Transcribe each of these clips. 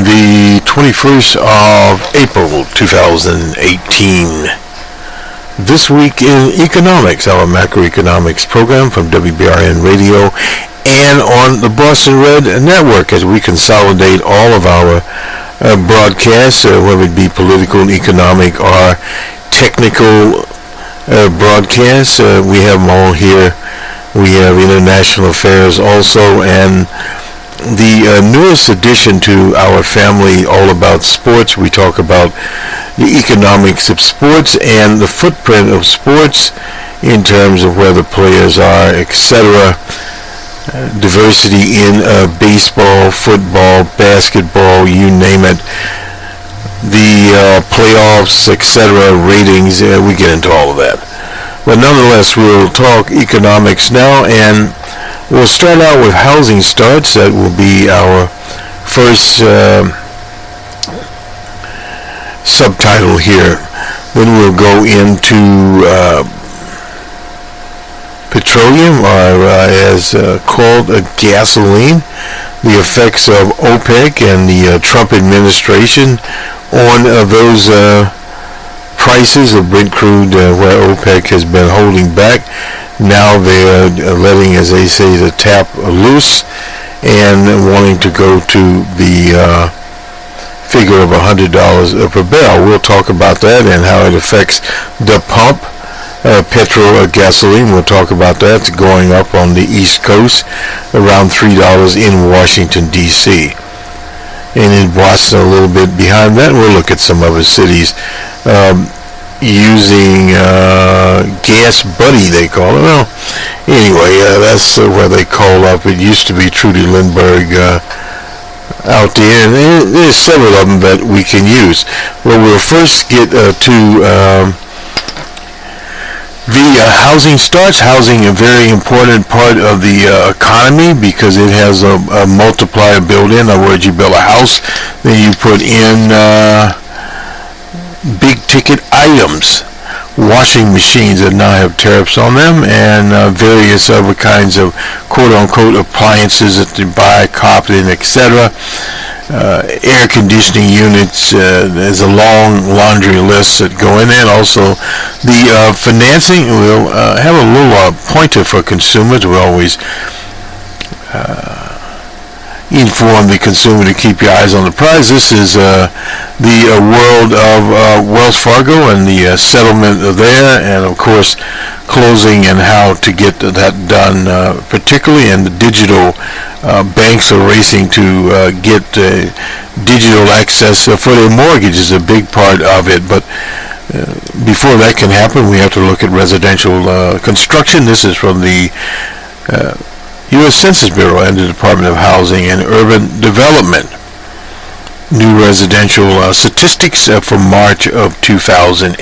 on the 21st of April 2018. This week in economics, our macroeconomics program from WBRN Radio and on the Bostonred Network, as we consolidate all of our broadcasts, whether it be political, economic, or technical broadcasts. We have them all here. We have international affairs also, and the newest addition to our family, all about sports. We talk about the economics of sports and the footprint of sports in terms of where the players are, etc. Diversity in baseball, football, basketball, you name it. The playoffs, etc., ratings, we get into all of that. But nonetheless, we'll talk economics now, and we'll start out with housing starts. That will be our first subtitle here. Then we'll go into petroleum, or as called gasoline, the effects of OPEC and the Trump administration on those prices of Brent crude, where OPEC has been holding back. Now they're letting, as they say, the tap loose and wanting to go to the figure of $100 per barrel. We'll talk about that and how it affects the pump. Petrol, gasoline, we'll talk about that. It's going up on the East Coast, around $3 in Washington, D.C. And in Boston, a little bit behind that, we'll look at some other cities using gas buddy, they call it. Well, anyway, that's where they call up. It used to be Trudy Lindbergh out there, and there's several of them that we can use. Well, we'll first get to the housing starts. Housing, a very important part of the economy, because it has a multiplier built in. In other words, you build a house, then you put in big ticket items, washing machines that now have tariffs on them, and various other kinds of quote-unquote appliances that you buy, carpeting, etc. Air conditioning units. There's a long laundry list that go in there. Also, the financing. We'll have a little pointer for consumers. We always inform the consumer to keep your eyes on the prize. This is the world of Wells Fargo and the settlement there, and of course closing and how to get that done, particularly in the digital. Banks are racing to get digital access for their mortgages, a big part of it. But before that can happen, we have to look at residential construction. This is from the U.S. Census Bureau and the Department of Housing and Urban Development. New residential statistics for March of 2018.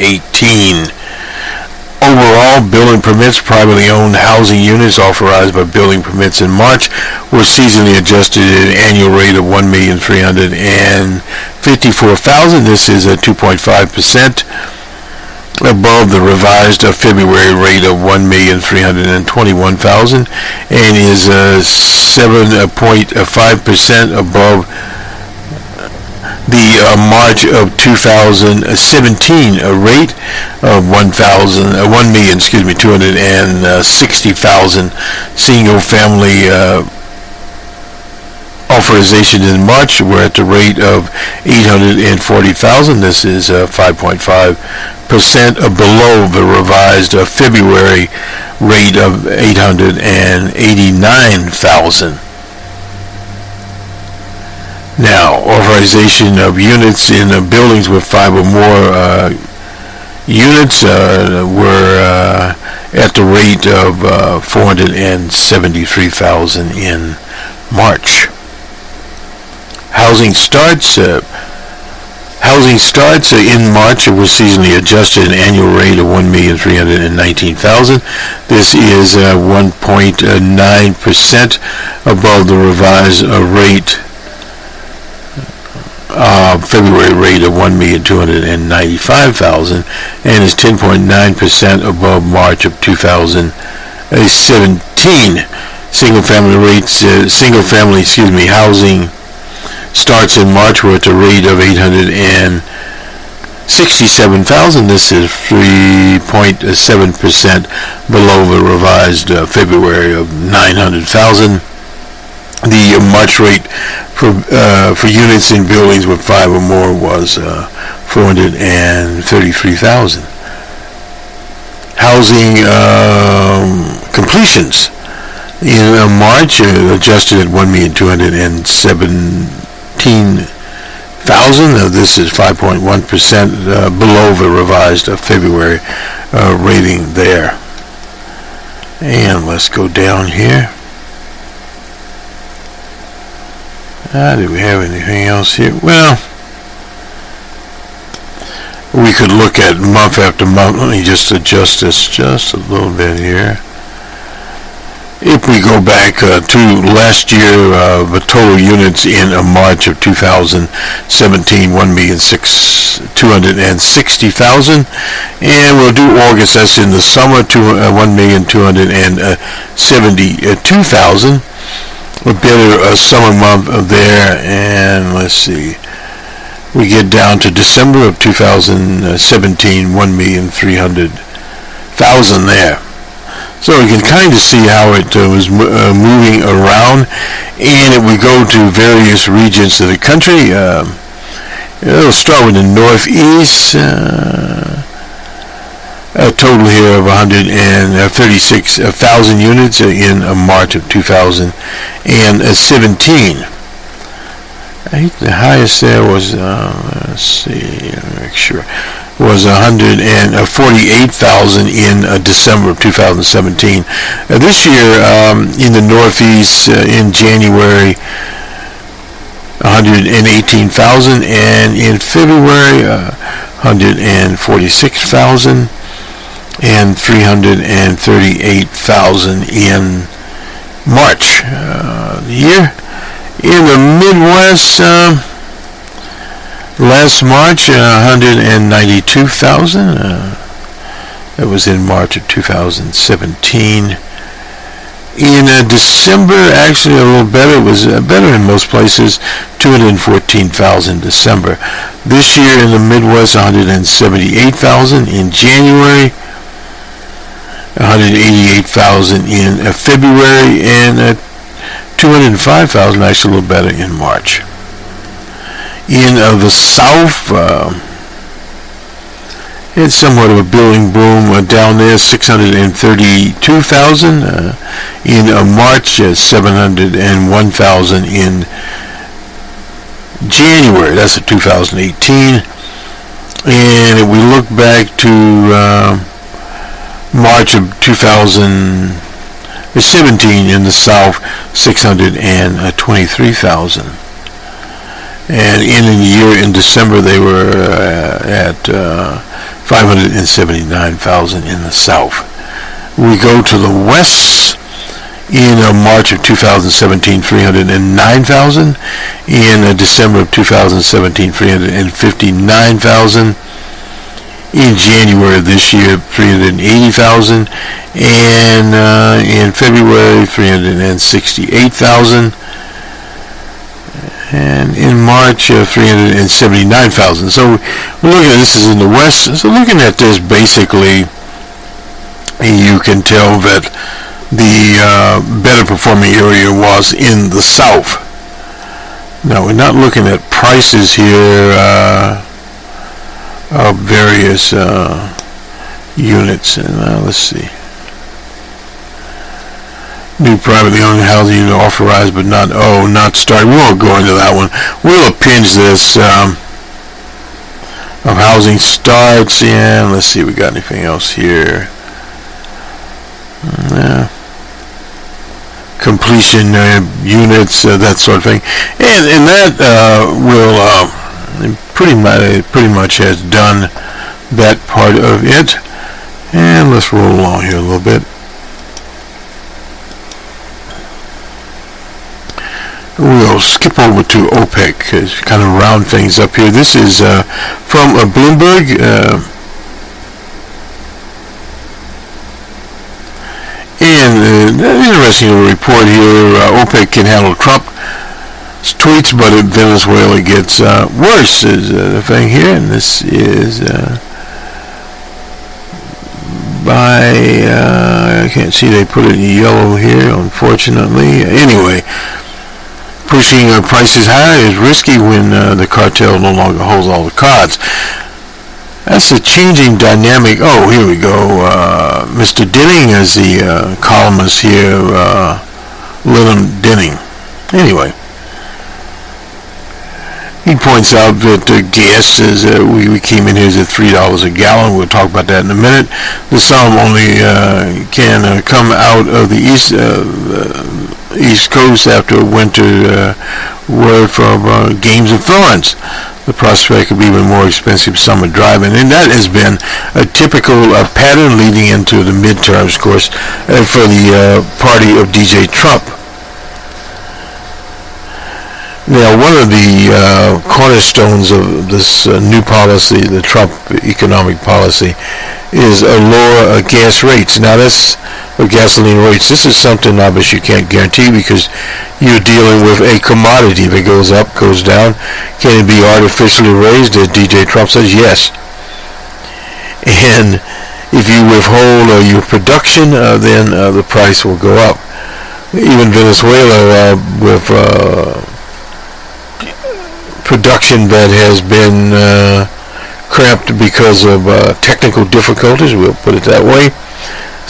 Overall, building permits, privately owned housing units authorized by building permits in March were seasonally adjusted at an annual rate of 1,354,000. This is a 2.5%. above the revised February rate of 1,321,000 and is 7.5% above the March of 2017 rate of 1,260,000 single family authorization in March. We're at the rate of 840,000. This is 5.5% below the revised February rate of 889,000. Now, authorization of units in buildings with 5 or more units were at the rate of 473,000 in March. Housing starts in March were seasonally adjusted at an annual rate of 1,319,000. This is 1.9% above the revised rate February rate of 1,295,000 and is 10.9% above March of 2017. Single family housing starts in March were at a rate of 867,000. This is 3.7% below the revised February of 900,000. The March rate for units in buildings with 5 or more was 433,000. Housing completions in March adjusted at 1,217,000. This is 5.1% below the revised February rating there. And let's go down here. Do we have anything else here? Well, we could look at month after month. Let me just adjust this just a little bit here. If we go back to last year, the total units in March of 2017, 1,260,000. And we'll do August, that's in the summer, 1,272,000. A better summer month there, and let's see, we get down to December of 2017, 1,300,000 there. So we can kind of see how it was moving around. And if we go to various regions of the country, it'll start with the Northeast. A total here of 136,000 units in March of 2017. I think the highest there was, let's see, make sure, was 148,000 in December of 2017. This year, in the Northeast, in January, 118,000, and in February, 146,000. And 338,000 in March. The year in the Midwest, last March, 192,000. That was in March of 2017. In December, actually a little better. It was better in most places, 214,000 December. This year in the Midwest, 178,000 in January. 188,000 in February, and 205,000, actually a little better, in March. In the South, it's somewhat of a building boom down there, 632,000 in March, 701,000 in January. That's a 2018. And if we look back to March of 2017 in the South, 623,000. And in the year in December, they were at 579,000 in the South. We go to the West. In March of 2017, 309,000. In December of 2017, 359,000. In January of this year, 380,000, and in February, 368,000, and in March, 379,000. So we're looking at this is in the West. So looking at this, basically, you can tell that the better performing area was in the South. Now we're not looking at prices here. Of various units, and let's see. New privately owned housing unit authorized but not started. We won't go into that one. We'll append this of housing starts, and let's see, we got anything else here. Completion units, that sort of thing, and that will pretty much has done that part of it. And let's roll along here a little bit. We'll skip over to OPEC to kind of round things up here. This is from Bloomberg. And interesting report here. OPEC can handle Trump tweets, but Venezuela gets worse is the thing here, and this is by I can't see, they put it in yellow here, unfortunately. Anyway, pushing prices higher is risky when the cartel no longer holds all the cards. That's a changing dynamic. Oh, here we go. Mr. Denning is the columnist here, Lenham Denning. Anyway, he points out that gas is, we came in here at $3 a gallon. We'll talk about that in a minute. The sum only can come out of the East Coast after a winter word from Games of Thrones. The prospect of even more expensive summer driving, and that has been a typical pattern leading into the midterms, of course, for the party of DJ Trump. Now, one of the cornerstones of this new policy, the Trump economic policy, is a lower gas rates. Now, that's gasoline rates. This is something obviously you can't guarantee because you're dealing with a commodity. If it goes up, goes down, can it be artificially raised? As DJ Trump says, yes. And if you withhold your production, then the price will go up. Even Venezuela, with production that has been cramped because of technical difficulties, we'll put it that way,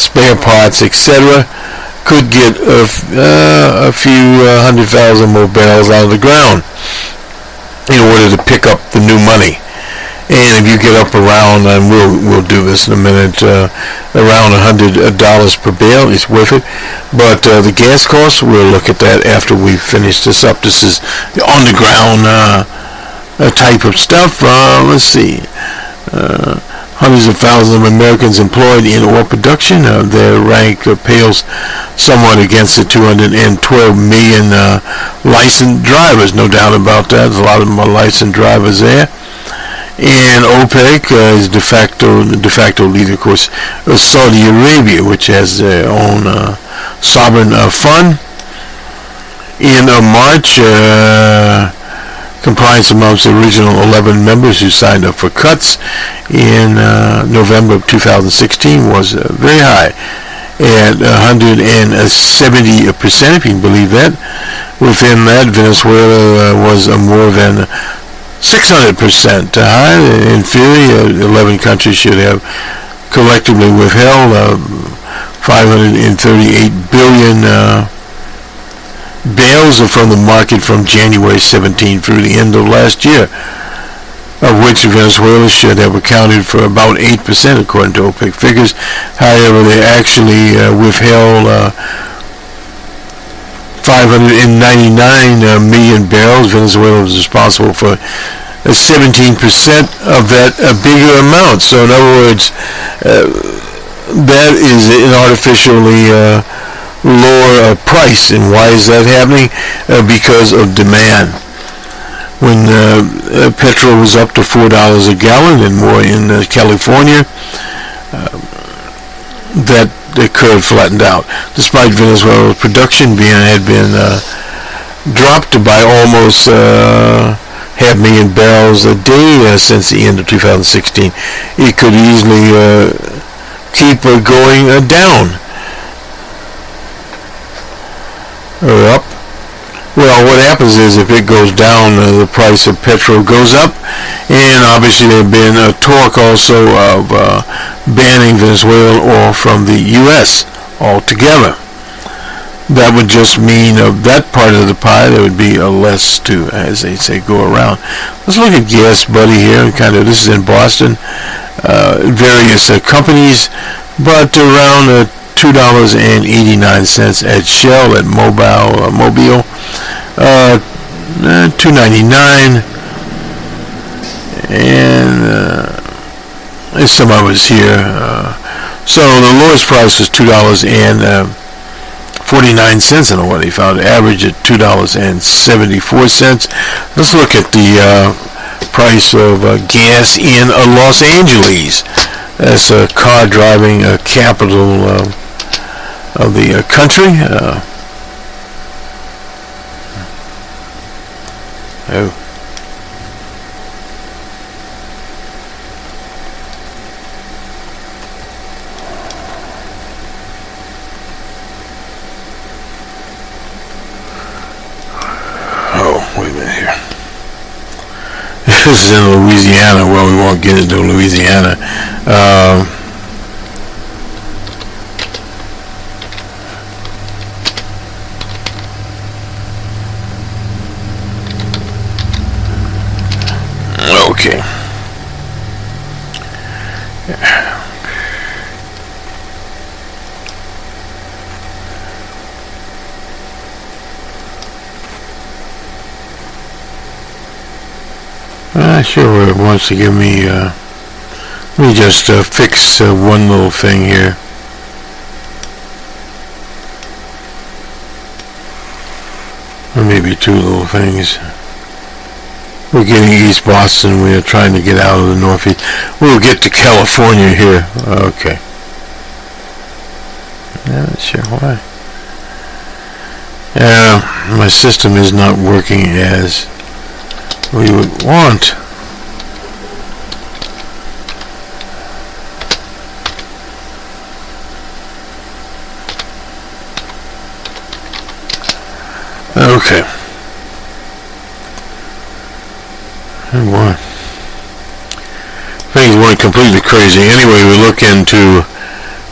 spare parts, etc., could get a few 100,000 more barrels out of the ground in order to pick up the new money. And if you get up around, and we'll do this in a minute, around $100 per barrel, it's worth it. But the gas costs, we'll look at that after we finish this up. This is the on-the-ground type of stuff. Let's see. Hundreds of thousands of Americans employed in oil production. Their rank pales somewhat against the 212 million licensed drivers. No doubt about that. There's a lot of them are licensed drivers there. And OPEC is de facto leader, of course, Saudi Arabia, which has their own sovereign fund. In March, compliance amongst the original 11 members who signed up for cuts in November of 2016 was very high, at 170%, if you can believe that. Within that, Venezuela was more than 600% high. In theory, 11 countries should have collectively withheld 538 billion barrels from the market from January 17 through the end of last year, of which Venezuela should have accounted for about 8%, according to OPEC figures. However, they actually withheld 599 million barrels. Venezuela was responsible for 17% of that bigger amount. So in other words, that is an artificially lower price. And why is that happening? Because of demand. When petrol was up to $4 a gallon and more in California, that the curve flattened out. Despite Venezuela's production had been dropped by almost 500,000 barrels a day since the end of 2016, it could easily keep going down or up. Well, what happens is if it goes down, the price of petrol goes up, and obviously there have been a talk also of banning Venezuelan oil from the U.S. altogether. That would just mean of that part of the pie, there would be less to, as they say, go around. Let's look at Gas Buddy here. This is in Boston. Various companies, but around $2.89 at Shell, at Mobile, $2.99, and there's some others here. So the lowest price was $2.49. I don't know what they found. Average at $2.74. Let's look at the price of gas in Los Angeles. That's a car driving capital of the country. Oh. Wait a minute here. This is in Louisiana. Well, we won't get into Louisiana. Okay. Sure, it wants to give me, let me just fix one little thing here. Or maybe two little things. We're getting East Boston. We are trying to get out of the Northeast. We'll get to California here. Okay. Not sure why. My system is not working as we would want. Okay. Oh boy. Things went completely crazy. Anyway, we look into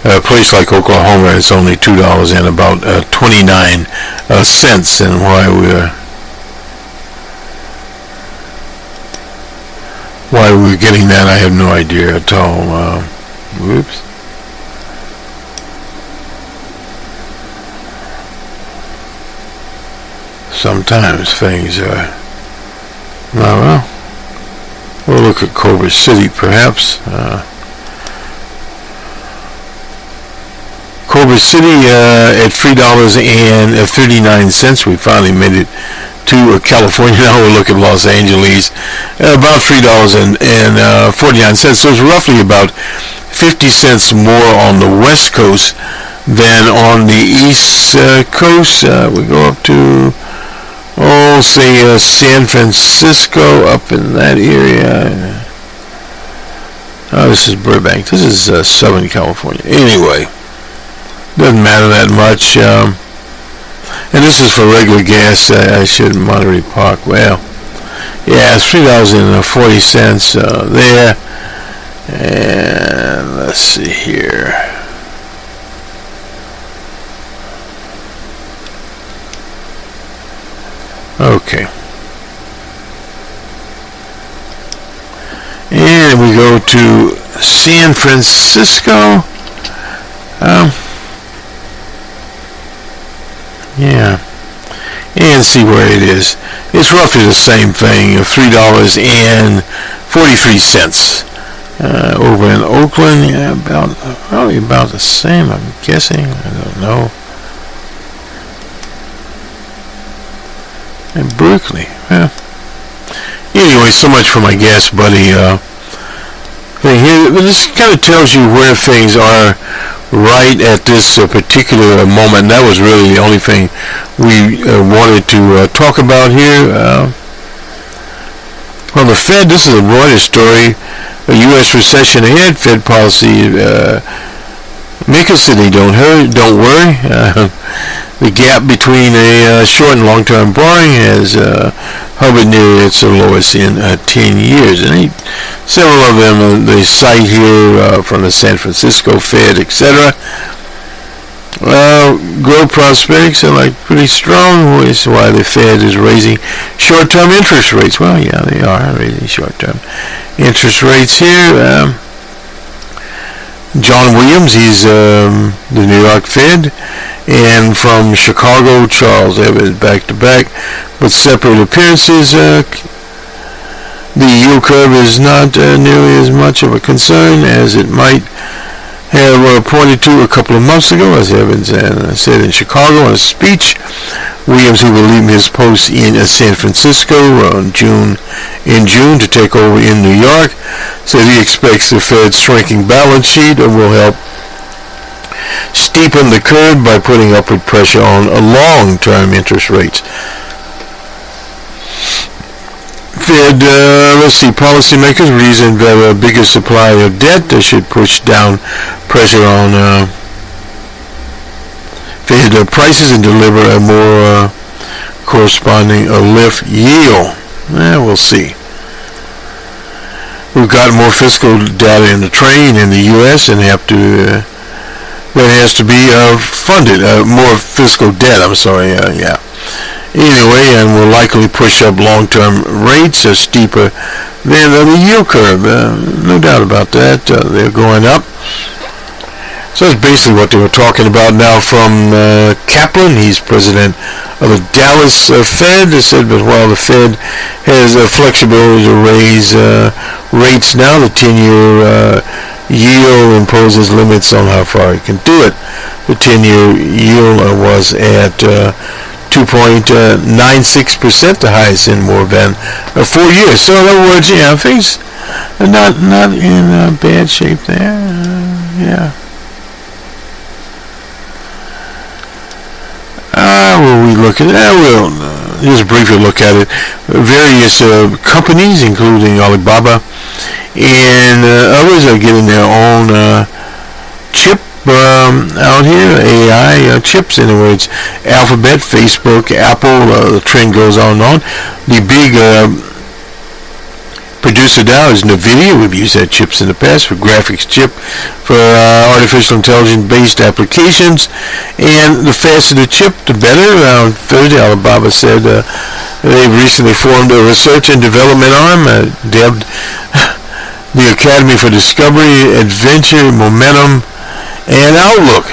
a place like Oklahoma. It's only $2 and about 29 cents. And why we're getting that, I have no idea at all. Whoops. Sometimes things are, well, we'll look at Culver City perhaps. Culver City at $3.39. We finally made it to California. Now we'll look at Los Angeles, about $3.49. So it's roughly about 50 cents more on the West Coast than on the East Coast. We go up to, say San Francisco, up in that area. Oh, this is Burbank. This is Southern California. Anyway, doesn't matter that much. And this is for regular gas. I should Monterey Park. Well, yeah, it's $3.40 there. And let's see here. Okay. And we go to San Francisco. Yeah. And see where it is. It's roughly the same thing, $3.43. Over in Oakland, yeah, probably about the same, I'm guessing. I don't know. And Berkeley, yeah. Anyway, so much for my gas buddy thing here. This kind of tells you where things are right at this particular moment. And that was really the only thing we wanted to talk about here. Well, the Fed, this is a Reuters story. A U.S. recession ahead. Fed policy makers said they don't worry. The gap between a short and long-term borrowing has hovered near its lowest in 10 years. And several of them they cite here from the San Francisco Fed, etc. Growth prospects are pretty strong, which is why the Fed is raising short-term interest rates. Well, yeah, they are raising short-term interest rates here. John Williams, he's the New York Fed, and from Chicago, Charles Evans, back-to-back, but separate appearances. The yield curve is not nearly as much of a concern as it might have pointed to a couple of months ago, as Evans said in Chicago in a speech. Williams, who will leave his post in San Francisco in June to take over in New York, said he expects the Fed's shrinking balance sheet will help steepen the curve by putting upward pressure on long-term interest rates. Fed, let's see, policymakers reason that a bigger supply of debt should push down pressure on Fed prices and deliver a more corresponding lift yield. We'll see. We've got more fiscal data in the train in the U.S. and have to that has to be funded. More fiscal debt. Yeah. Anyway, and will likely push up long-term rates steeper than the yield curve. No doubt about that. They're going up. So that's basically what they were talking about. Now from Kaplan, he's president of the Dallas Fed. They said, but while the Fed has flexibility to raise rates now, the 10-year yield imposes limits on how far it can do it. The 10-year yield was at 2.96%, the highest in more than 4 years. So in other words, things are not in bad shape there. Will we look at it? We'll just briefly look at it. Various companies, including Alibaba and others, are getting their own chip out here, AI chips. In other words, Alphabet, Facebook, Apple, the trend goes on and on. The big producer now is NVIDIA. We've used that chips in the past for graphics chip for artificial intelligence-based applications. And the faster the chip, the better. Thursday, Alibaba said they've recently formed a research and development arm, dubbed the Academy for Discovery, Adventure, Momentum, and Outlook.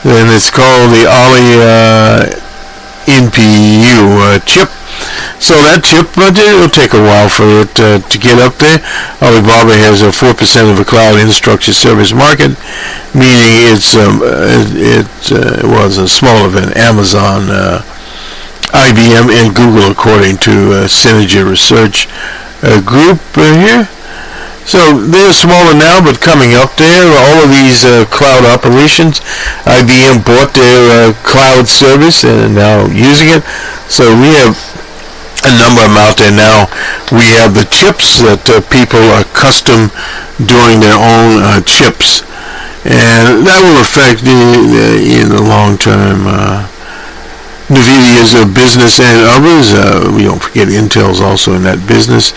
And it's called the NPU chip. So that chip, it'll take a while for it to get up there. Alibaba has 4% of the cloud infrastructure service market, meaning it was smaller than Amazon, IBM, and Google, according to Synergy Research Group here. So they're smaller now, but coming up there. All of these cloud operations, IBM bought their cloud service and now using it. So we have a number of them out there now. We have the chips that people are custom doing their own chips, and that will affect in the long term NVIDIA's business and others. We don't forget Intel's also in that business.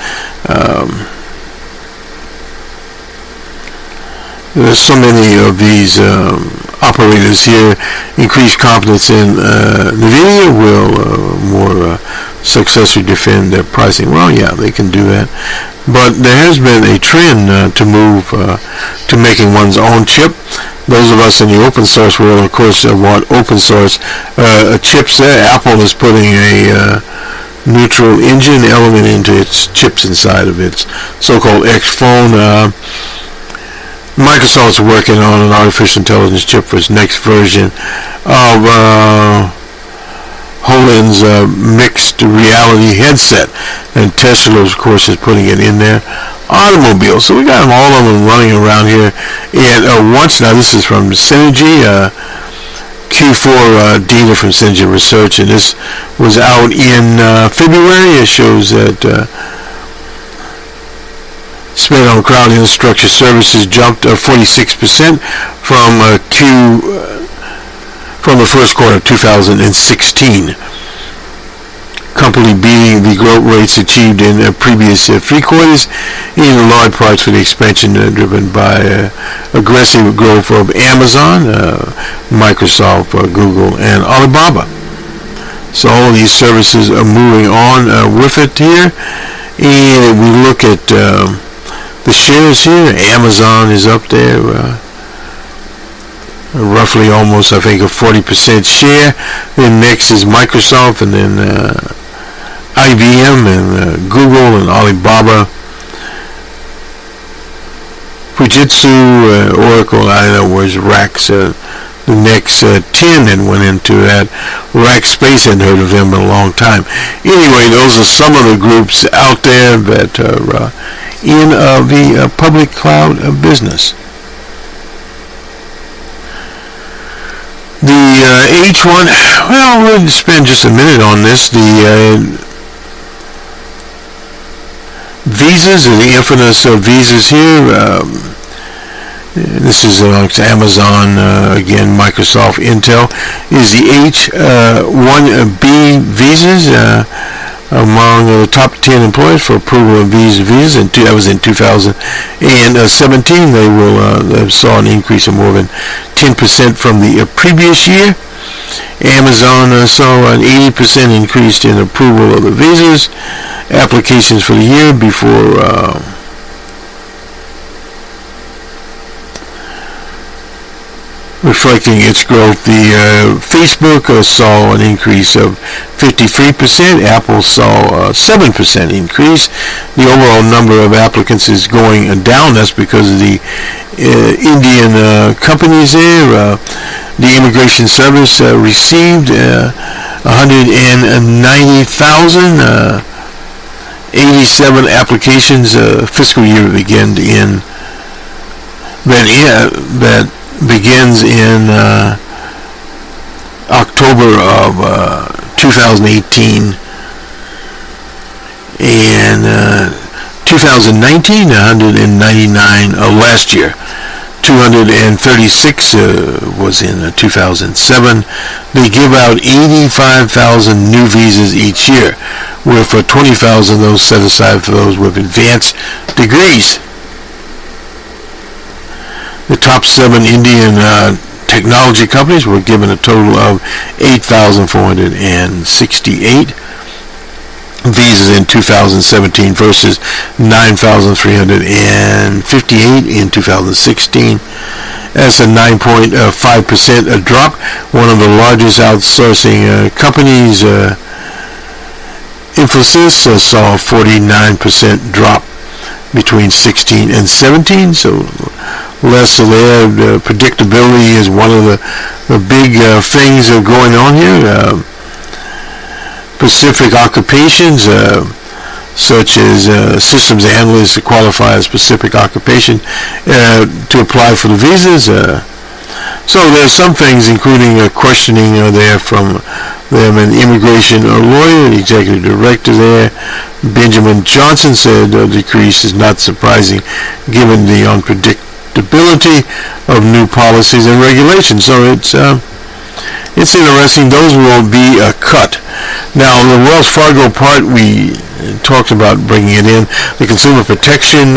There's so many of these operators here. Increased confidence in NVIDIA will more successfully defend their pricing. Well, yeah, they can do that. But there has been a trend to move to making one's own chip. Those of us in the open source world, of course, want open source chips. Apple is putting a neutral engine element into its chips inside of its so-called X phone. Microsoft's working on an artificial intelligence chip for its next version of Holland's mixed reality headset, and Tesla, of course, is putting it in their automobile. So we got them, all of them running around here. And once now, this is from Synergy, Q4 data from Synergy Research, and this was out in February. It shows that spend on cloud infrastructure services jumped 46% from the first quarter of 2016. Company beating the growth rates achieved in previous 3 quarters, in large parts for the expansion driven by aggressive growth of Amazon, Microsoft, Google, and Alibaba. So all these services are moving on with it here. And we look at the shares here. Amazon is up there, roughly almost, I think, a 40% share. Then next is Microsoft, and then IBM, and Google, and Alibaba, Fujitsu, Oracle. I don't know where's Rax. The next 10 that went into that. Rax Space, hadn't heard of them in a long time. Anyway, those are some of the groups out there that are in the public cloud business. The H1, well, we'll spend just a minute on this. The visas, the infamous visas here. This is Amazon, again, Microsoft, Intel, is the H-1B visas among the top 10 employers for approval of visas. And that was in 2017. They saw an increase of more than 10% from the previous year. Amazon saw an 80% increase in approval of the visas applications for the year before. Reflecting its growth, the Facebook saw an increase of 53%. Apple saw a 7% increase. The overall number of applicants is going down. That's because of the Indian companies there. The Immigration Service received 190,000 87 applications. Fiscal year began in that begins in October of 2018, and 2019 199 last year. 236 was in 2007. They give out 85,000 new visas each year, with 20,000 of those set aside for those with advanced degrees. The top 7 Indian technology companies were given a total of 8,468 visas in 2017 versus 9,358 in 2016. That's a 9.5% drop. One of the largest outsourcing companies, Infosys, saw a 49% drop between 16 and 17. So less there. Predictability is one of the big things going on here. Specific occupations, such as systems analysts qualify as specific occupation to apply for the visas. So there's some things, including questioning there from them. An immigration lawyer, the executive director there, Benjamin Johnson, said the decrease is not surprising given the unpredictability of new policies and regulations. So it's interesting. Those will be cut. Now, the Wells Fargo part, we talked about bringing it in. The Consumer Protection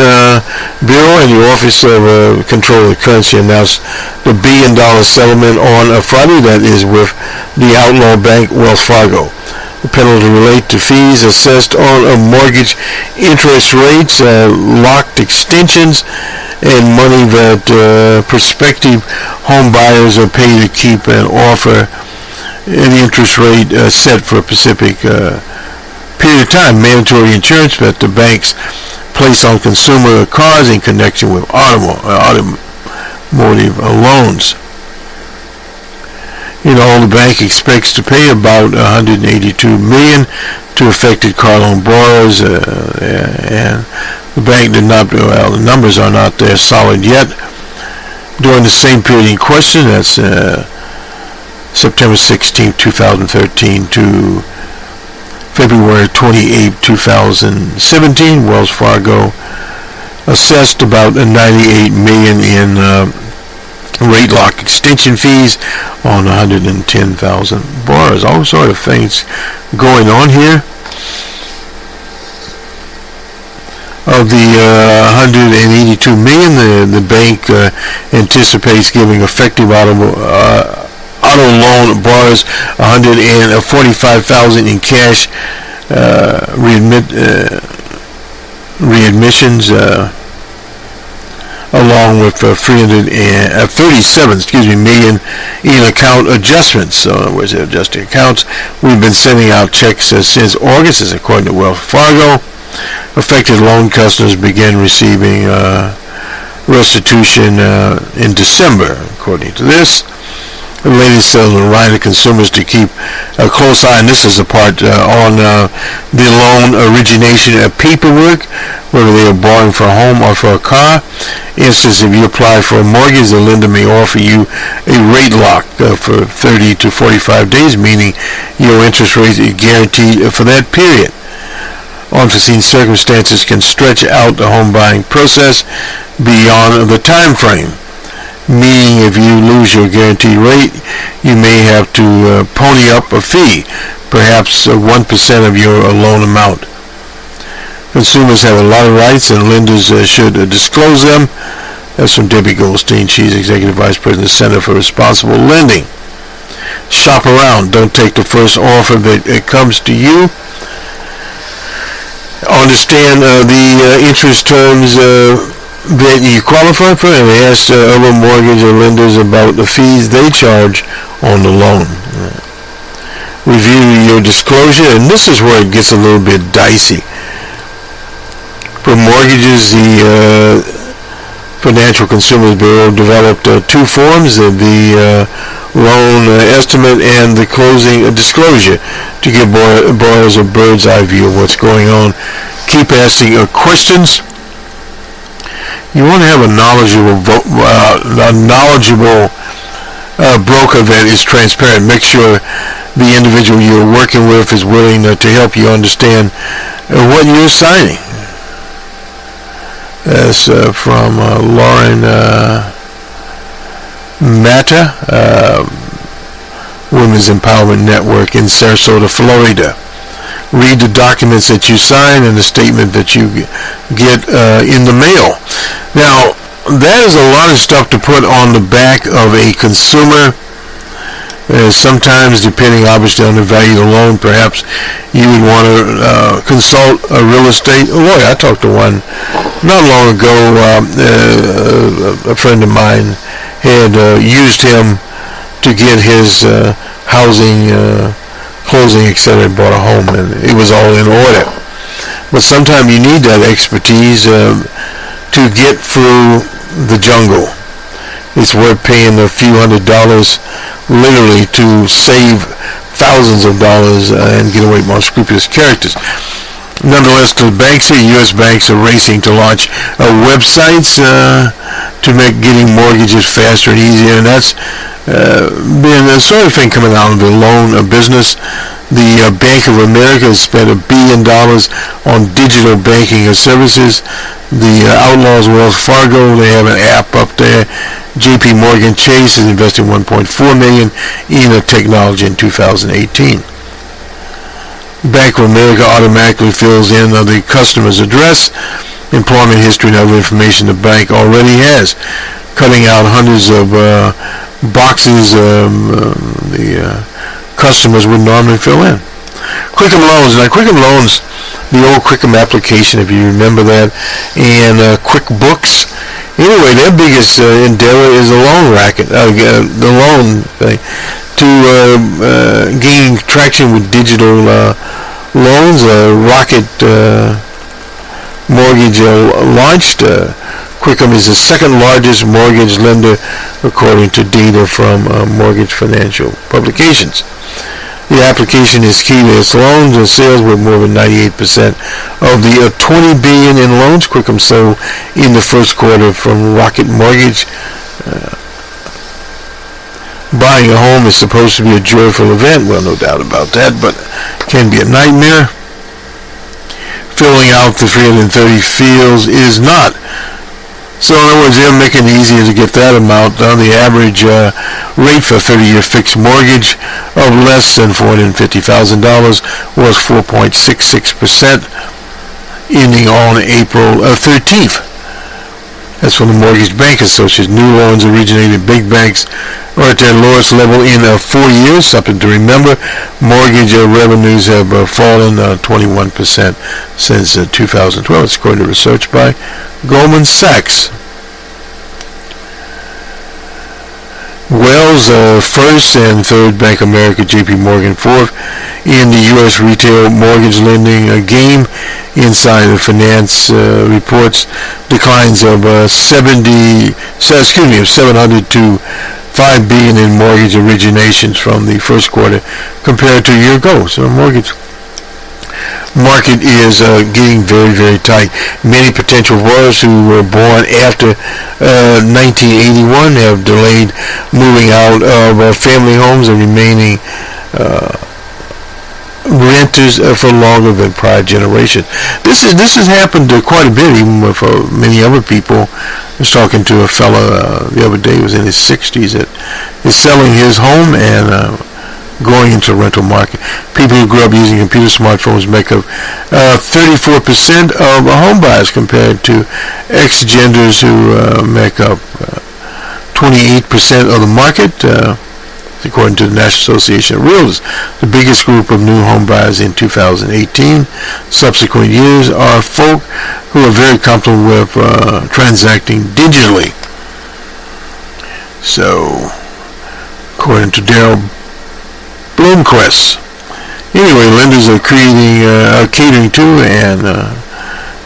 Bureau and the Office of Control of the Currency announced the $1 billion settlement on Friday. That is with the outlaw bank Wells Fargo. The penalty relate to fees assessed on mortgage interest rates, locked extensions, and money that prospective home buyers are paid to keep and offer an interest rate set for a specific period of time. Mandatory insurance that the banks place on consumer cars in connection with automotive loans. The bank expects to pay about $182 million to affected car loan borrowers, and the bank did not. Well, the numbers are not there solid yet. During the same period in question, that's September 16, 2013 to February 28, 2017, Wells Fargo assessed about $98 million in rate lock extension fees on 110,000 borrowers. All sort of things going on here. Of the $182 million, the bank anticipates giving effective auto loan borrowers $145,000 in cash readmissions, along with $37 million in account adjustments. So, in other words, they're adjusting accounts. We've been sending out checks since August, as according to Wells Fargo. Affected loan customers began receiving restitution in December, according to this. The latest sales will remind consumers to keep a close eye, and this is the part on the loan origination paperwork, whether they are borrowing for a home or for a car. Instance, if you apply for a mortgage, the lender may offer you a rate lock for 30 to 45 days, meaning your interest rate is guaranteed for that period. Unforeseen circumstances can stretch out the home buying process beyond the time frame, meaning if you lose your guaranteed rate, you may have to pony up a fee, perhaps 1% of your loan amount. Consumers have a lot of rights, and lenders should disclose them. That's from Debbie Goldstein. She's Executive Vice President, Center for Responsible Lending. Shop around. Don't take the first offer that comes to you. Understand the interest terms that you qualify for, and ask other mortgage or lenders about the fees they charge on the loan. Review your disclosure, and this is where it gets a little bit dicey. For mortgages, the Financial Consumers Bureau developed two forms, the loan estimate and the closing disclosure, to give borrowers a bird's eye view of what's going on. Keep asking questions. You want to have a knowledgeable broker that is transparent. Make sure the individual you're working with is willing to help you understand what you're signing. That's from Lauren Mata, Women's Empowerment Network in Sarasota, Florida. Read the documents that you sign and the statement that you get in the mail. Now, that is a lot of stuff to put on the back of a consumer. Sometimes, depending obviously on the value of the loan, perhaps you would want to consult a real estate lawyer. I talked to one not long ago. A friend of mine had used him to get his housing, closing, etc. Bought a home, and it was all in order. But sometimes you need that expertise to get through the jungle. It's worth paying a few $100s literally to save thousands of dollars and get away from unscrupulous characters. Nonetheless, the banks here, U.S. banks, are racing to launch websites to make getting mortgages faster and easier, and that's been a sort of thing coming out of the loan business. The Bank of America has spent $1 billion on digital banking services. The Outlaws Wells Fargo, they have an app up there. JP Morgan Chase is investing $1.4 million in technology in 2018. Bank of America automatically fills in the customer's address, employment history, and other information the bank already has, cutting out hundreds of boxes the customers would normally fill in. Quicken Loans. Now, Quicken Loans, the old Quicken application, if you remember that, and QuickBooks. Anyway, their biggest endeavor is the loan racket, the loan thing, to gain traction with digital loans. Rocket Mortgage launched. Quicken is the second largest mortgage lender, according to data from Mortgage Financial Publications. The application is key to its loans and sales, with more than 98% of the $20 billion in loans Quicken sold in the first quarter from Rocket Mortgage. Buying a home is supposed to be a joyful event, well, no doubt about that, but can be a nightmare. Filling out the 330 fields is not. So in other words, they're making it easier to get that amount done. The average rate for a 30-year fixed mortgage of less than $450,000 was 4.66%, ending on April 13th. That's from the Mortgage Bank Association. New loans originated big banks are at their lowest level in 4 years. Something to remember. Mortgage revenues have fallen 21% since 2012. It's according to research by Goldman Sachs. Wells first and third, Bank of America, JP Morgan fourth in the U.S. retail mortgage lending game. Insider Finance reports declines of 700 to $5 billion in mortgage originations from the first quarter compared to a year ago. So the mortgage market is getting very, very tight. Many potential borrowers who were born after 1981 have delayed moving out of family homes and remaining renters for longer than prior generations. This has happened quite a bit, even with many other people. I was talking to a fella the other day who was in his 60s that is selling his home and going into the rental market. People who grew up using computer smartphones make up 34% of home buyers compared to ex-genders who make up 28% of the market. According to the National Association of Realtors, the biggest group of new home buyers in 2018. Subsequent years are folk who are very comfortable with transacting digitally. So, according to Daryl Bloomquist, anyway, lenders are catering to, and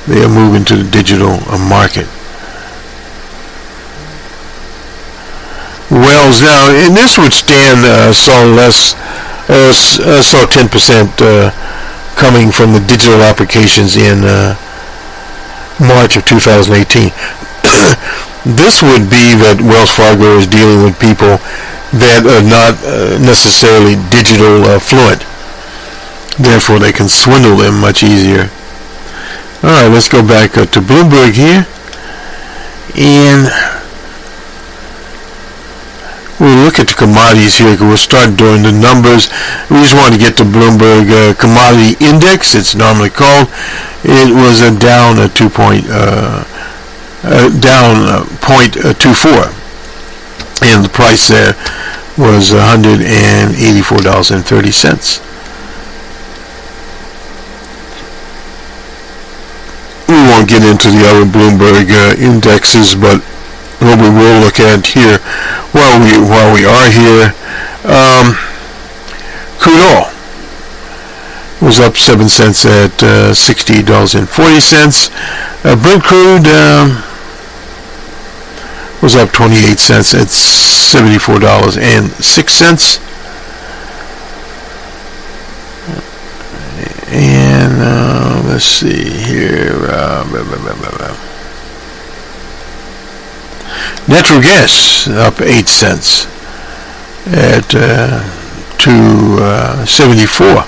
they are moving to the digital market. Wells now, and this would stand saw 10% coming from the digital applications in March of 2018. This would be that Wells Fargo is dealing with people that are not necessarily digital fluent. Therefore, they can swindle them much easier. All right, let's go back to Bloomberg here, and we'll look at the commodities here. We'll start doing the numbers. We just want to get the Bloomberg Commodity Index. It's normally called. It was down 0.24, and the price there was $184.30. We won't get into the other Bloomberg indexes, but what we will look at here while we are here, crude oil was up 7 cents at $68.40. Brent crude was up 28 cents at $74.06. And let's see here. Natural gas up 8 cents at $2.74.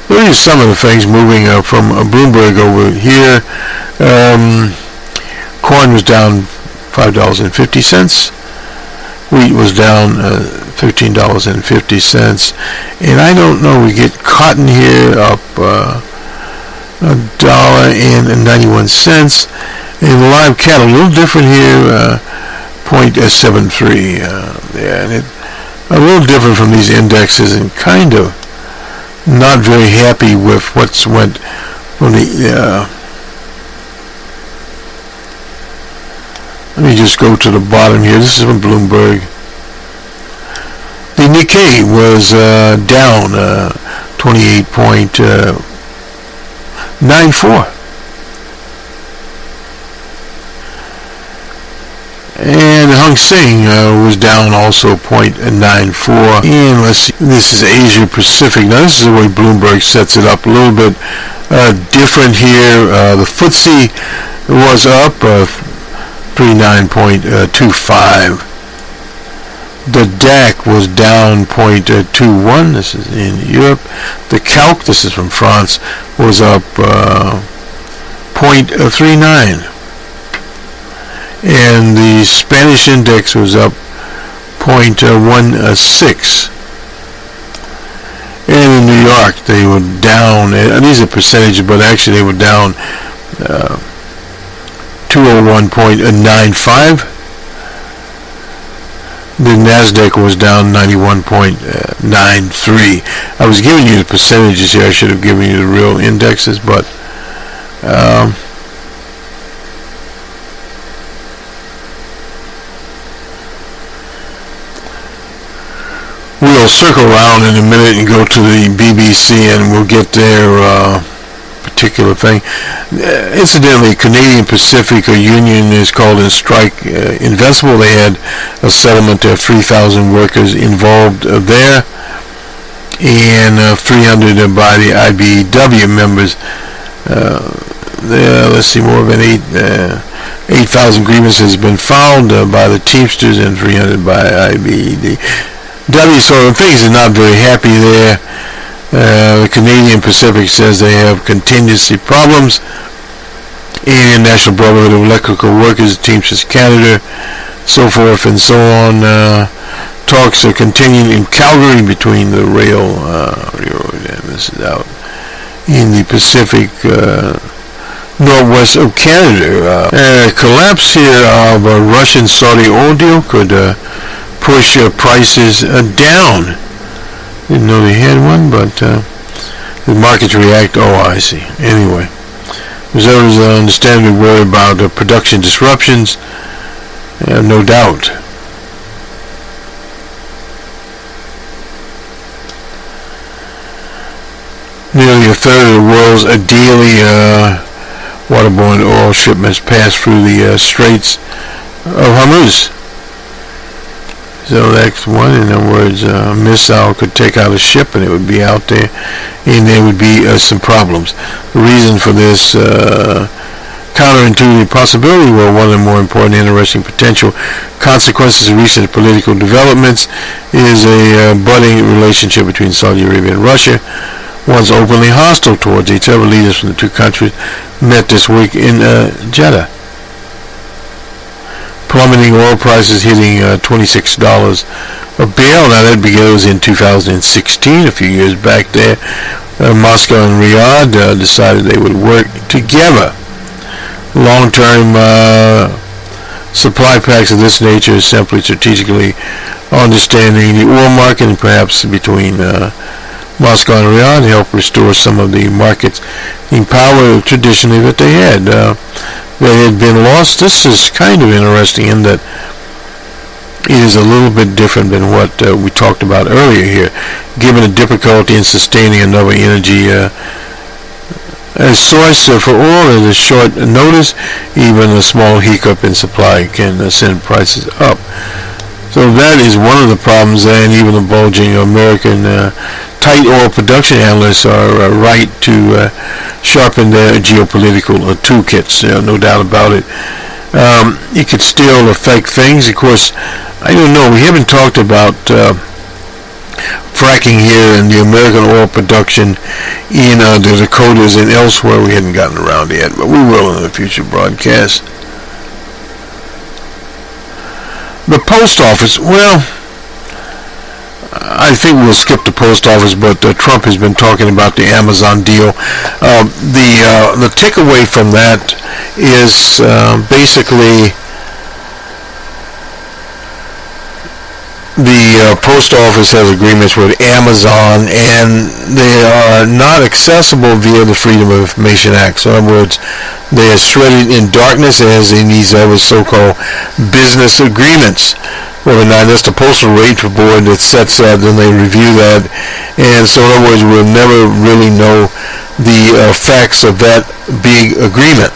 Those are some of the things moving from Bloomberg over here. Corn was down $5.50. Wheat was down $13.50. And I don't know, we get cotton here up $1.91. And live cattle, a little different here, 0.73 there, and a little different from these indexes, and kind of not very happy with what's went from the. Let me just go to the bottom here. This is from Bloomberg. The Nikkei was down 28.94. And Hang Seng was down also 0.94. And let's see, this is Asia Pacific. Now this is the way Bloomberg sets it up a little bit different here. The FTSE was up 39.25. The DAC was down 0.21. This is in Europe. The CAC, this is from France, was up 0.39. And the Spanish index was up 0.16. And in New York, they were down, and these are percentages, but actually they were down 201.95. The NASDAQ was down 91.93. I was giving you the percentages here. I should have given you the real indexes, but we'll circle around in a minute and go to the BBC, and we'll get their particular thing. Incidentally, Canadian Pacific Union is called in strike invincible. They had a settlement of 3,000 workers involved there, and 300 by the IBEW members. Let's see, more than 8,000 grievances has been filed by the Teamsters and 300 by IBEW. So things are not very happy there. The Canadian Pacific says they have contingency problems. Indian National Brotherhood of Electrical Workers, Teamsters Canada, so forth and so on. Talks are continuing in Calgary between the rail, this is out in the Pacific northwest of Canada. Collapse here of a Russian-Saudi oil deal could push prices down. Didn't know they had one, but the markets react. Oh, I see. Anyway, observers are understandably worried about production disruptions, no doubt. Nearly a third of the world's daily waterborne oil shipments pass through the Straits of Hormuz. So that's one. In other words, a missile could take out a ship and it would be out there, and there would be some problems. The reason for this counterintuitive possibility, well, one of the more important, interesting potential consequences of recent political developments is a budding relationship between Saudi Arabia and Russia, once openly hostile towards each other. Leaders from the two countries met this week in Jeddah. Plummeting oil prices hitting $26 a barrel. Now that begins in 2016, a few years back there. Moscow and Riyadh decided they would work together. Long-term supply pacts of this nature is simply strategically understanding the oil market, and perhaps between Moscow and Riyadh help restore some of the markets in power traditionally that they had. That had been lost. This is kind of interesting in that it is a little bit different than what we talked about earlier here. Given the difficulty in sustaining another energy source for oil at a short notice, even a small hiccup in supply can send prices up. So that is one of the problems, and even the bulging American tight oil production analysts are right to sharpen their geopolitical toolkits, no doubt about it. It could still affect things. Of course, I don't know, we haven't talked about fracking here and the American oil production in the Dakotas and elsewhere. We hadn't gotten around yet, but we will in a future broadcast. The post office, well, I think we'll skip the post office, but Trump has been talking about the Amazon deal. The takeaway from that is basically the post office has agreements with Amazon, and they are not accessible via the Freedom of Information Act. So in other words, they are shredded in darkness as in these other so-called business agreements. Well, that's the Postal Rate Board that sets that, then they review that, and so in other words, we'll never really know the facts of that big agreement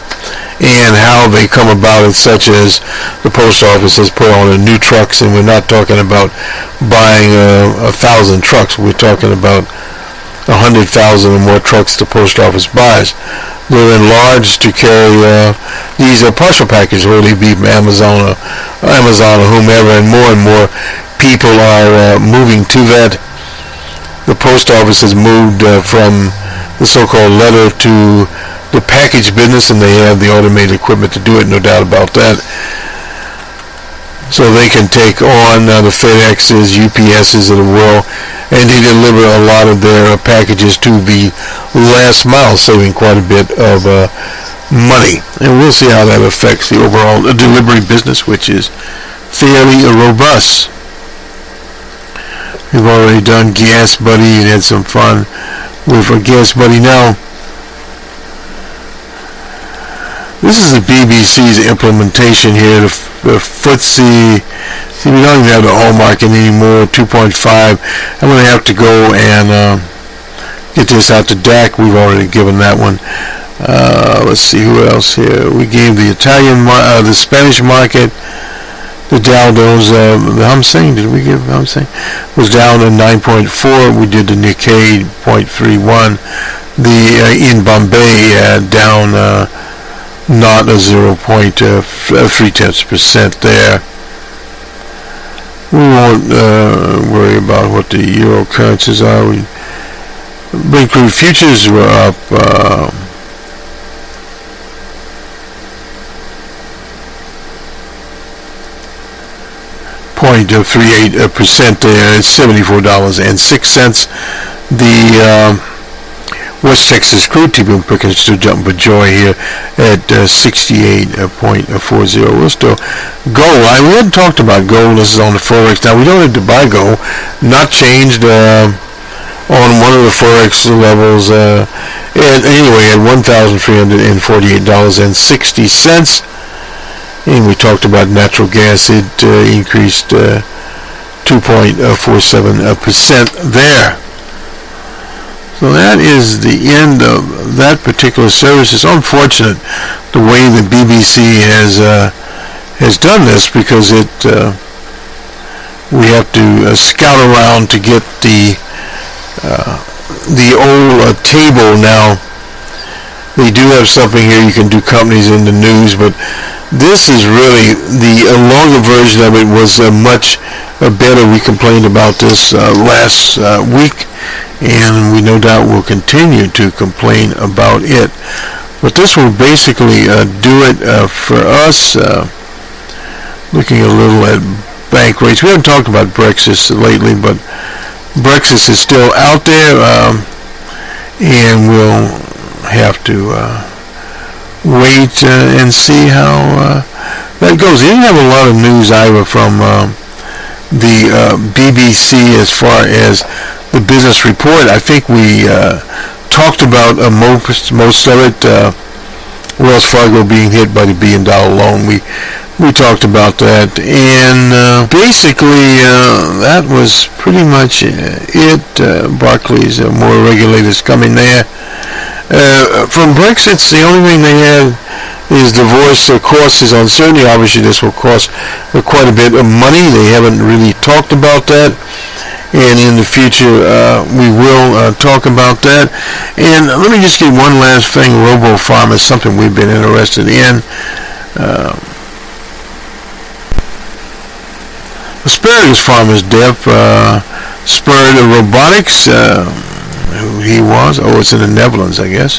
and how they come about it, such as the post office has put on new trucks, and we're not talking about buying 1,000 trucks, we're talking about 100,000 or more trucks the post office buys. They're enlarged to carry these partial packages, whether they be from Amazon or whomever, and more people are moving to that. The post office has moved from the so-called letter to the package business, and they have the automated equipment to do it, no doubt about that. So they can take on the FedExes, UPSs of the world, and they deliver a lot of their packages to the last mile, saving quite a bit of money. And we'll see how that affects the overall delivery business, which is fairly robust. We've already done Gas Buddy and had some fun with Gas Buddy. Now, this is the BBC's implementation here, the FTSE. See, we don't even have the home market anymore, 2.5. I'm going to have to go and get this out to DAC. We've already given that one. Let's see, who else here? We gave the Italian, the Spanish market, the Dow Jones, the Hang Seng, did we give Hang Seng? Was down to 9.4. We did the Nikkei 0.31. The in Bombay down not a 0.3% there. We won't worry about what the euro currencies are. Brent crude futures were up 0.38% there at $74.06. The West Texas crude tipo picking still jumping for joy here at 68.40. We'll still gold. We hadn't talked about gold. This is on the forex. Now we don't have to buy gold. Not changed on one of the forex levels. Anyway, at $1,348.60. And we talked about natural gas. It increased 2.47% there. So that is the end of that particular service. It's unfortunate the way the BBC has done this, because we have to scout around to get the old table. Now they do have something here. You can do companies in the news, but this is really the longer version of it was much better. We complained about this last week, and we no doubt will continue to complain about it. But this will basically do it for us. Looking a little at bank rates. We haven't talked about Brexit lately, but Brexit is still out there, and we'll have to wait and see how that goes. They didn't have a lot of news either from the BBC as far as the business report. I think we talked about most of it. Wells Fargo being hit by the $1 billion loan. We talked about that, and basically that was pretty much it. Barclays, more regulators coming there. From Brexit, the only thing they had is divorce costs is uncertainty. Obviously, this will cost quite a bit of money. They haven't really talked about that, and in the future we will talk about that. And let me just get one last thing. Robo-farm is something we've been interested in. Asparagus farmer's death spurred robotics. Who he was? Oh, it's in the Netherlands, I guess.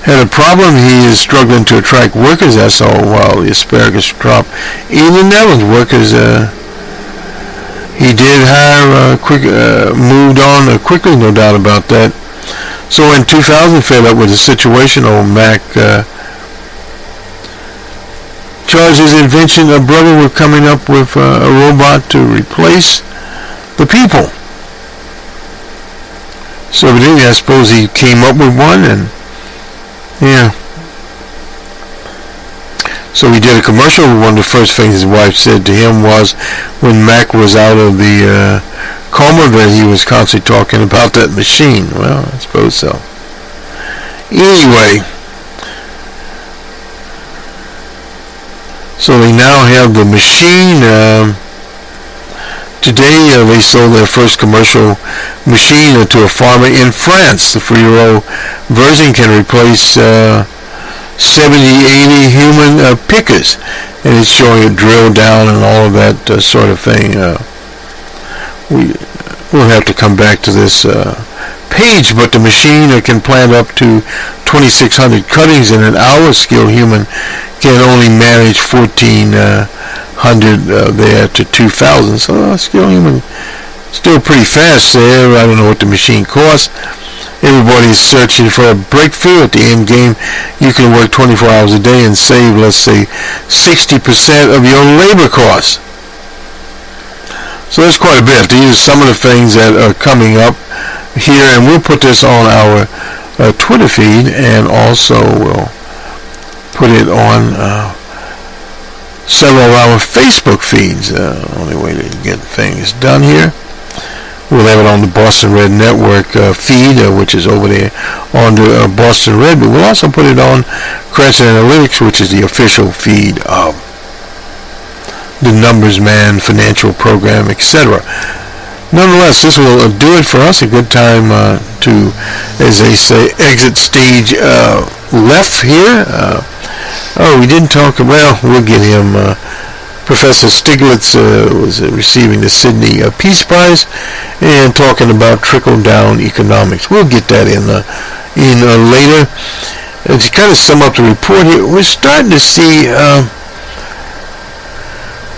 Had a problem. He is struggling to attract workers. That's all while the asparagus crop in the Netherlands. Workers, he did hire moved on quickly, no doubt about that. So in 2000, fed up with the situation, old Mac charged his invention of brother with coming up with a robot to replace the people. So evidently, I suppose he came up with one, and yeah. So he did a commercial. One of the first things his wife said to him was, when Mac was out of the coma, that he was constantly talking about that machine. Well, I suppose so. Anyway, so they now have the machine. Today, they sold their first commercial machine to a farmer in France. The 3-year-old version can replace 70, 80 human pickers, and it's showing a drill down and all of that sort of thing. We'll have to come back to this page, but the machine can plant up to 2,600 cuttings in an hour. Skilled human can only manage 1,400 there to 2,000. So skilled human still pretty fast there. I don't know what the machine costs. Everybody's searching for a breakthrough. At the end game, you can work 24 hours a day and save, let's say, 60% of your labor costs. So that's quite a bit. These are some of the things that are coming up here, and we'll put this on our Twitter feed, and also we'll put it on several of our Facebook feeds. Only way to get things done here. We'll have it on the Bostonred Network feed, which is over there on the Boston Red, but we'll also put it on Crescent Analytics, which is the official feed of the Numbers Man financial program, etc. Nonetheless, this will do it for us. A good time to, as they say, exit stage left here. Oh, we didn't talk. Well, we'll get him Professor Stiglitz was receiving the Sydney Peace Prize and talking about trickle-down economics. We'll get that in later. To kind of sum up the report here, we're starting to see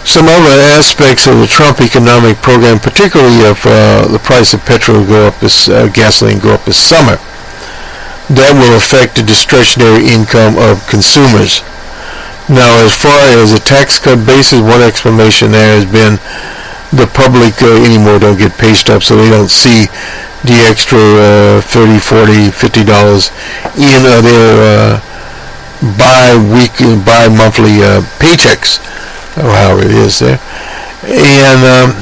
some other aspects of the Trump economic program, particularly if the price of petrol go up gasoline go up this summer. That will affect the discretionary income of consumers. Now, as far as the tax cut basis, one explanation there has been the public anymore don't get pay stubs, so they don't see the extra $30, $40, $50 in their bi-monthly paychecks, or however it is there. And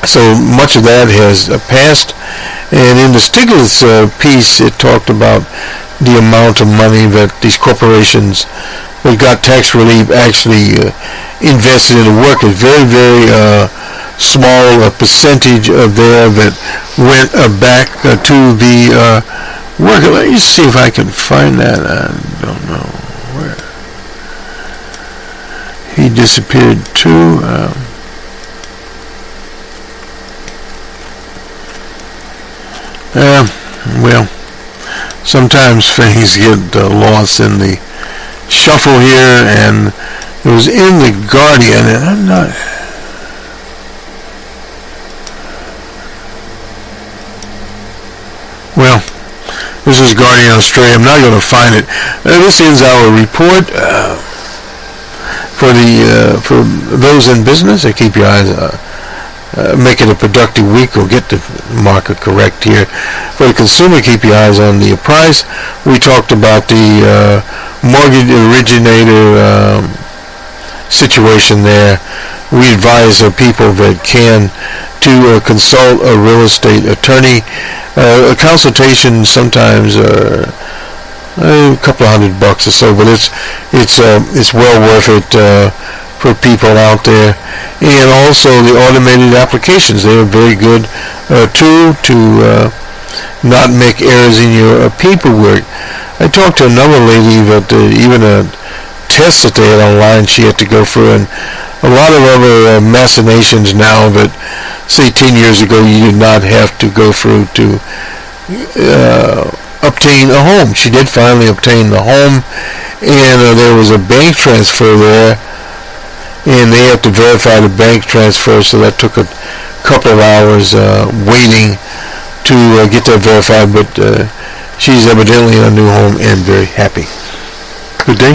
so much of that has passed. And in the Stiglitz piece, it talked about the amount of money that these corporations that got tax relief actually invested in the work. Is very, very small percentage of there that went back to the worker. Let me see if I can find that. I don't know where he disappeared to. Well, sometimes things get lost in the shuffle here, and it was in the Guardian, and I'm not. Well, this is Guardian Australia. I'm not going to find it. This ends our report. For those in business, keep your eyes. Make it a productive week. We'll get the market correct here. For the consumer, keep your eyes on the price. We talked about the mortgage originator situation there. We advise people that can to consult a real estate attorney. A consultation sometimes a couple of $100 or so, but it's well worth it for people out there. And also the automated applications, they are very good tool to not make errors in your paperwork. I talked to another lady that even a test that they had online she had to go through, and a lot of other machinations now that, say 10 years ago, you did not have to go through to obtain a home. She did finally obtain the home, and there was a bank transfer there, and they had to verify the bank transfer, so that took a couple of hours waiting to get that verified, but she's evidently in a new home and very happy. Good day.